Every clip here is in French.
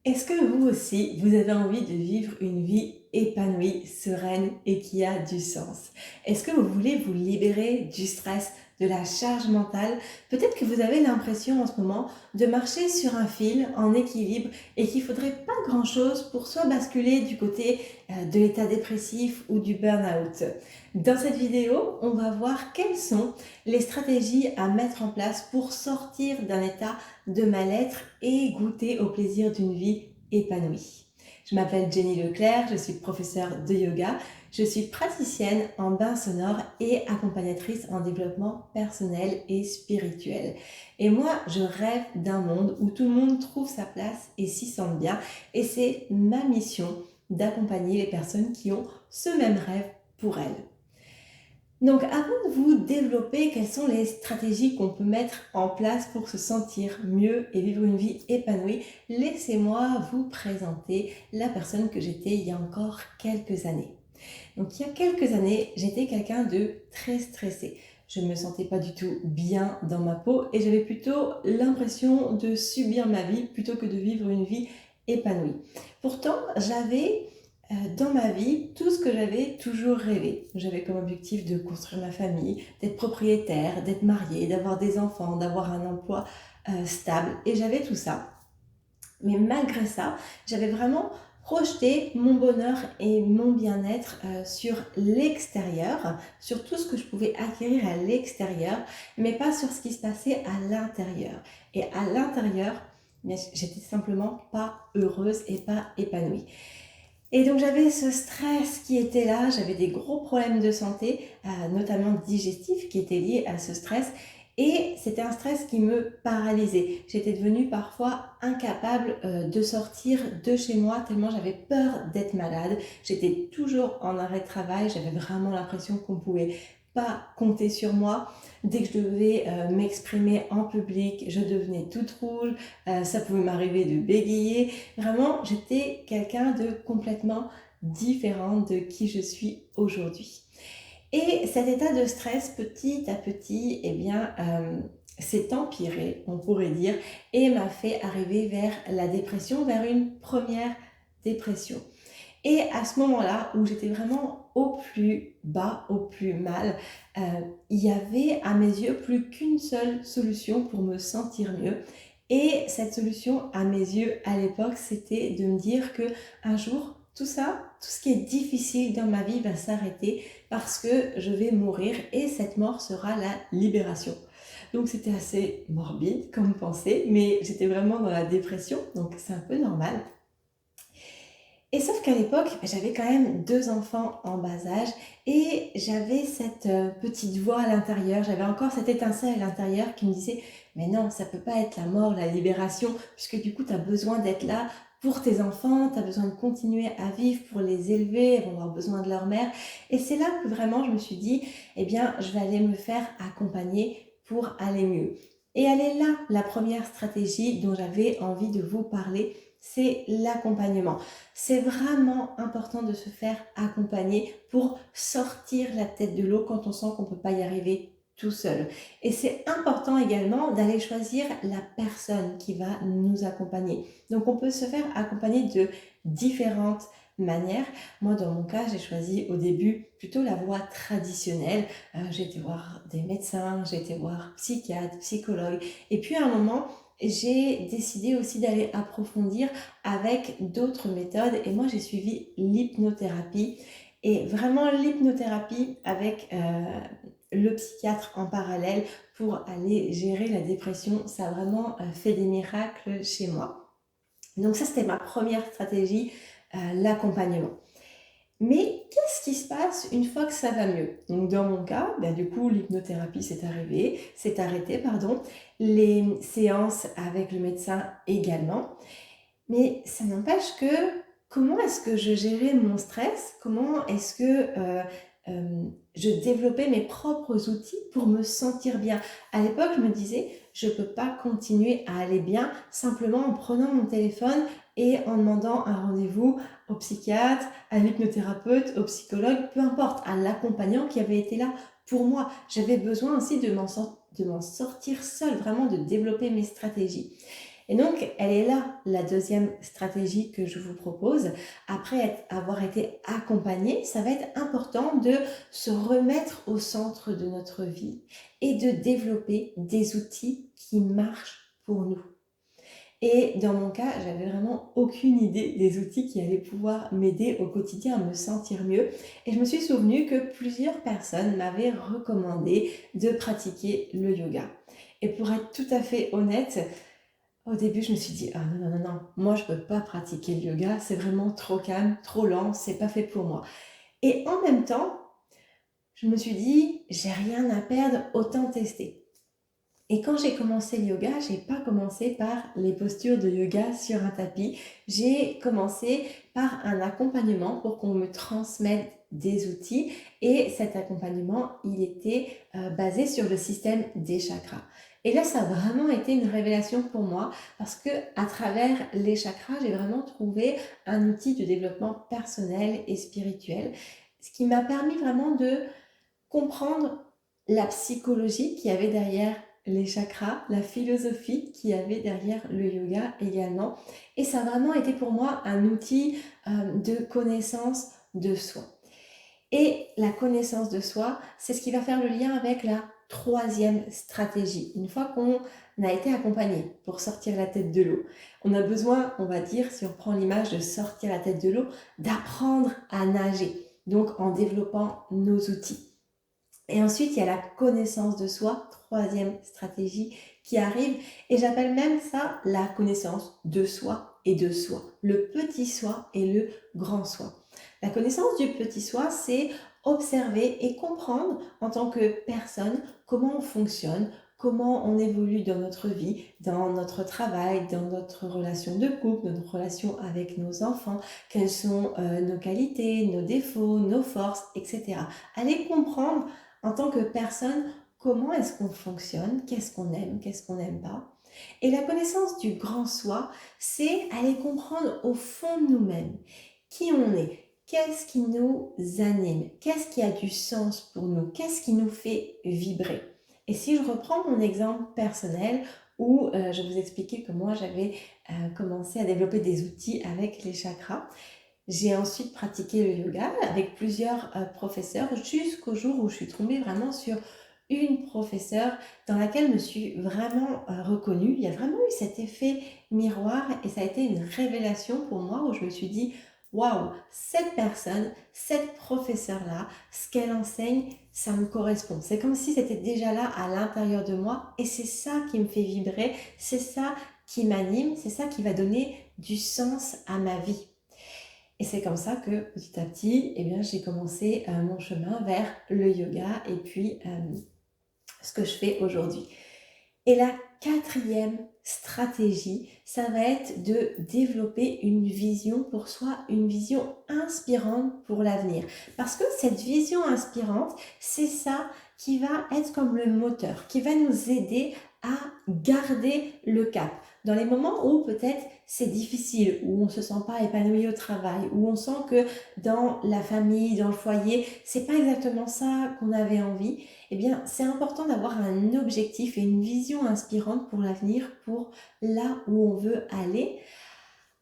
Est-ce que vous aussi, vous avez envie de vivre une vie épanouie, sereine et qui a du sens? Est-ce que vous voulez vous libérer du stress, de la charge mentale? Peut-être que vous avez l'impression en ce moment de marcher sur un fil en équilibre et qu'il faudrait pas grand-chose pour soit basculer du côté de l'état dépressif ou du burn-out. Dans cette vidéo, on va voir quelles sont les stratégies à mettre en place pour sortir d'un état de mal-être et goûter au plaisir d'une vie épanouie. Je m'appelle Jenny Leclerc, je suis professeure de yoga, je suis praticienne en bain sonore et accompagnatrice en développement personnel et spirituel. Et moi, je rêve d'un monde où tout le monde trouve sa place et s'y sente bien. Et c'est ma mission d'accompagner les personnes qui ont ce même rêve pour elles. Donc, avant de vous développer quelles sont les stratégies qu'on peut mettre en place pour se sentir mieux et vivre une vie épanouie, laissez-moi vous présenter la personne que j'étais il y a encore quelques années. Donc, il y a quelques années, j'étais quelqu'un de très stressé. Je ne me sentais pas du tout bien dans ma peau et j'avais plutôt l'impression de subir ma vie plutôt que de vivre une vie épanouie. Pourtant, j'avais dans ma vie tout ce que j'avais toujours rêvé. J'avais comme objectif de construire ma famille, d'être propriétaire, d'être mariée, d'avoir des enfants, d'avoir un emploi stable. Et j'avais tout ça. Mais malgré ça, j'avais vraiment projeté mon bonheur et mon bien-être sur l'extérieur, sur tout ce que je pouvais acquérir à l'extérieur, mais pas sur ce qui se passait à l'intérieur. Et à l'intérieur, j'étais simplement pas heureuse et pas épanouie. Et donc j'avais ce stress qui était là, j'avais des gros problèmes de santé, notamment digestifs, qui étaient liés à ce stress. Et c'était un stress qui me paralysait. J'étais devenue parfois incapable de sortir de chez moi tellement j'avais peur d'être malade. J'étais toujours en arrêt de travail, j'avais vraiment l'impression qu'on pouvait pas compter sur moi. Dès que je devais m'exprimer en public, je devenais toute rouge, ça pouvait m'arriver de bégayer. Vraiment, j'étais quelqu'un de complètement différent de qui je suis aujourd'hui. Et cet état de stress, petit à petit, s'est empiré, on pourrait dire, et m'a fait arriver vers la dépression, vers une première dépression. Et à ce moment-là, où j'étais vraiment au plus bas, au plus mal, euh, il y avait à mes yeux plus qu'une seule solution pour me sentir mieux. Et cette solution, à mes yeux, à l'époque, c'était de me dire que un jour, tout ça, tout ce qui est difficile dans ma vie va s'arrêter parce que je vais mourir et cette mort sera la libération. Donc c'était assez morbide comme pensée, mais j'étais vraiment dans la dépression, donc c'est un peu normal. Et sauf qu'à l'époque, j'avais quand même 2 enfants en bas âge et j'avais cette petite voix à l'intérieur, j'avais encore cette étincelle à l'intérieur qui me disait: «Mais non, ça peut pas être la mort, la libération, puisque du coup tu as besoin d'être là pour tes enfants, tu as besoin de continuer à vivre pour les élever, ils vont avoir besoin de leur mère». Et c'est là que vraiment je me suis dit: «Eh bien, je vais aller me faire accompagner pour aller mieux». Et elle est là, la première stratégie dont j'avais envie de vous parler, c'est l'accompagnement. C'est vraiment important de se faire accompagner pour sortir la tête de l'eau quand on sent qu'on ne peut pas y arriver tout seul. Et c'est important également d'aller choisir la personne qui va nous accompagner. Donc on peut se faire accompagner de différentes manières. Moi, dans mon cas, j'ai choisi au début plutôt la voie traditionnelle. J'ai été voir des médecins, j'ai été voir psychiatres, psychologues. Et puis à un moment, j'ai décidé aussi d'aller approfondir avec d'autres méthodes et moi j'ai suivi l'hypnothérapie et vraiment l'hypnothérapie avec le psychiatre en parallèle pour aller gérer la dépression, ça a vraiment fait des miracles chez moi. Donc ça c'était ma première stratégie, l'accompagnement. Mais qu'est-ce qui se passe une fois que ça va mieux? Donc dans mon cas, du coup, l'hypnothérapie s'est arrêtée, pardon, les séances avec le médecin également. Mais ça n'empêche que comment est-ce que je gérais mon stress? Comment est-ce que je développais mes propres outils pour me sentir bien? À l'époque, je me disais, je ne peux pas continuer à aller bien simplement en prenant mon téléphone et en demandant un rendez-vous au psychiatre, à l'hypnothérapeute, au psychologue, peu importe, à l'accompagnant qui avait été là pour moi. J'avais besoin aussi de m'en sortir seule, vraiment de développer mes stratégies. Et donc, elle est là, la deuxième stratégie que je vous propose. Après avoir été accompagné, ça va être important de se remettre au centre de notre vie et de développer des outils qui marchent pour nous. Et dans mon cas, j'avais vraiment aucune idée des outils qui allaient pouvoir m'aider au quotidien à me sentir mieux. Et je me suis souvenu que plusieurs personnes m'avaient recommandé de pratiquer le yoga. Et pour être tout à fait honnête, au début, je me suis dit, ah non, non, non, non, moi je peux pas pratiquer le yoga, c'est vraiment trop calme, trop lent, c'est pas fait pour moi. Et en même temps, je me suis dit, j'ai rien à perdre, autant tester. Et quand j'ai commencé le yoga, j'ai pas commencé par les postures de yoga sur un tapis. J'ai commencé par un accompagnement pour qu'on me transmette des outils. Et cet accompagnement, il était basé sur le système des chakras. Et là, ça a vraiment été une révélation pour moi parce que à travers les chakras, j'ai vraiment trouvé un outil de développement personnel et spirituel, ce qui m'a permis vraiment de comprendre la psychologie qu'il y avait derrière les chakras, la philosophie qu'il y avait derrière le yoga également. Et ça a vraiment été pour moi un outil de connaissance de soi. Et la connaissance de soi, c'est ce qui va faire le lien avec la troisième stratégie. Une fois qu'on a été accompagné pour sortir la tête de l'eau, on a besoin, on va dire, si on prend l'image de sortir la tête de l'eau, d'apprendre à nager, donc en développant nos outils. Et ensuite, il y a la connaissance de soi, troisième stratégie qui arrive. Et j'appelle même ça la connaissance de soi et de soi. Le petit soi et le grand soi. La connaissance du petit soi, c'est observer et comprendre en tant que personne comment on fonctionne, comment on évolue dans notre vie, dans notre travail, dans notre relation de couple, dans notre relation avec nos enfants, quelles sont nos qualités, nos défauts, nos forces, etc. Aller comprendre en tant que personne, comment est-ce qu'on fonctionne, qu'est-ce qu'on aime, qu'est-ce qu'on n'aime pas. Et la connaissance du grand soi, c'est aller comprendre au fond de nous-mêmes qui on est, qu'est-ce qui nous anime, qu'est-ce qui a du sens pour nous, qu'est-ce qui nous fait vibrer. Et si je reprends mon exemple personnel où je vous expliquais que moi j'avais commencé à développer des outils avec les chakras, j'ai ensuite pratiqué le yoga avec plusieurs professeurs jusqu'au jour où je suis tombée vraiment sur une professeure dans laquelle je me suis vraiment reconnue. Il y a vraiment eu cet effet miroir et ça a été une révélation pour moi où je me suis dit waouh, cette personne, cette professeure-là, ce qu'elle enseigne, ça me correspond. C'est comme si c'était déjà là à l'intérieur de moi et c'est ça qui me fait vibrer, c'est ça qui m'anime, c'est ça qui va donner du sens à ma vie. Et c'est comme ça que petit à petit, eh bien, j'ai commencé mon chemin vers le yoga et puis ce que je fais aujourd'hui. Et la quatrième stratégie, ça va être de développer une vision pour soi, une vision inspirante pour l'avenir. Parce que cette vision inspirante, c'est ça qui va être comme le moteur, qui va nous aider à garder le cap. Dans les moments où peut-être c'est difficile, où on ne se sent pas épanoui au travail, où on sent que dans la famille, dans le foyer, c'est pas exactement ça qu'on avait envie, eh bien, c'est important d'avoir un objectif et une vision inspirante pour l'avenir, pour là où on veut aller,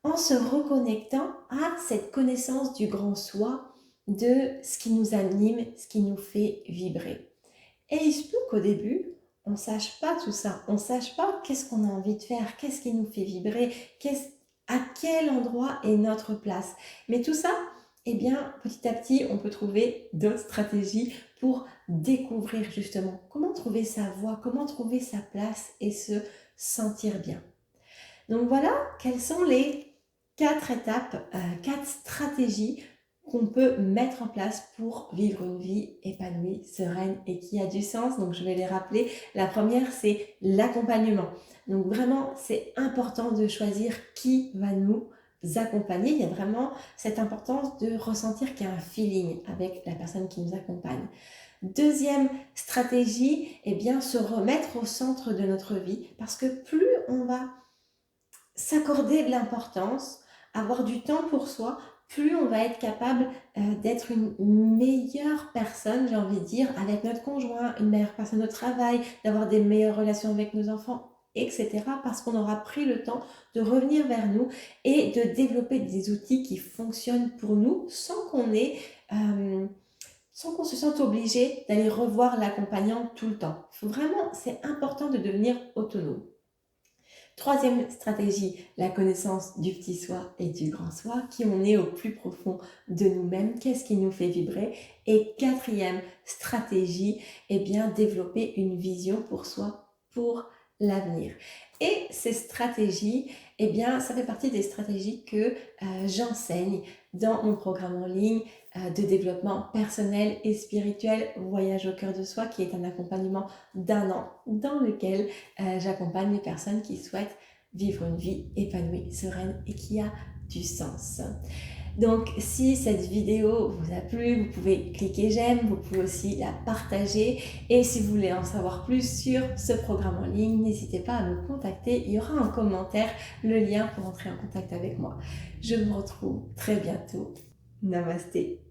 en se reconnectant à cette connaissance du grand soi, de ce qui nous anime, ce qui nous fait vibrer. Et il se peut qu'au début, on ne sache pas tout ça, on ne sache pas qu'est-ce qu'on a envie de faire, qu'est-ce qui nous fait vibrer, à quel endroit est notre place. Mais tout ça, eh bien, petit à petit, on peut trouver d'autres stratégies pour découvrir justement comment trouver sa voie, comment trouver sa place et se sentir bien. Donc voilà, quelles sont les 4 étapes, 4 stratégies qu'on peut mettre en place pour vivre une vie épanouie, sereine et qui a du sens. Donc je vais les rappeler. La première, c'est l'accompagnement. Donc vraiment, c'est important de choisir qui va nous accompagner. Il y a vraiment cette importance de ressentir qu'il y a un feeling avec la personne qui nous accompagne. Deuxième stratégie, eh bien, se remettre au centre de notre vie parce que plus on va s'accorder de l'importance, avoir du temps pour soi, plus on va être capable d'être une meilleure personne, j'ai envie de dire, avec notre conjoint, une meilleure personne au travail, d'avoir des meilleures relations avec nos enfants etc. Parce qu'on aura pris le temps de revenir vers nous et de développer des outils qui fonctionnent pour nous euh, sans qu'on se sente obligé d'aller revoir l'accompagnant tout le temps. Vraiment, c'est important de devenir autonome. Troisième stratégie, la connaissance du petit soi et du grand soi, qui on est au plus profond de nous-mêmes, qu'est-ce qui nous fait vibrer. Et quatrième stratégie, eh bien, développer une vision pour soi, pour l'avenir. Et ces stratégies, eh bien, ça fait partie des stratégies que j'enseigne dans mon programme en ligne de développement personnel et spirituel, Voyage au cœur de soi, qui est un accompagnement d'1 an dans lequel j'accompagne les personnes qui souhaitent vivre une vie épanouie, sereine et qui a du sens. Donc, si cette vidéo vous a plu, vous pouvez cliquer j'aime, vous pouvez aussi la partager. Et si vous voulez en savoir plus sur ce programme en ligne, n'hésitez pas à me contacter. Il y aura un commentaire, le lien pour entrer en contact avec moi. Je vous retrouve très bientôt. Namasté.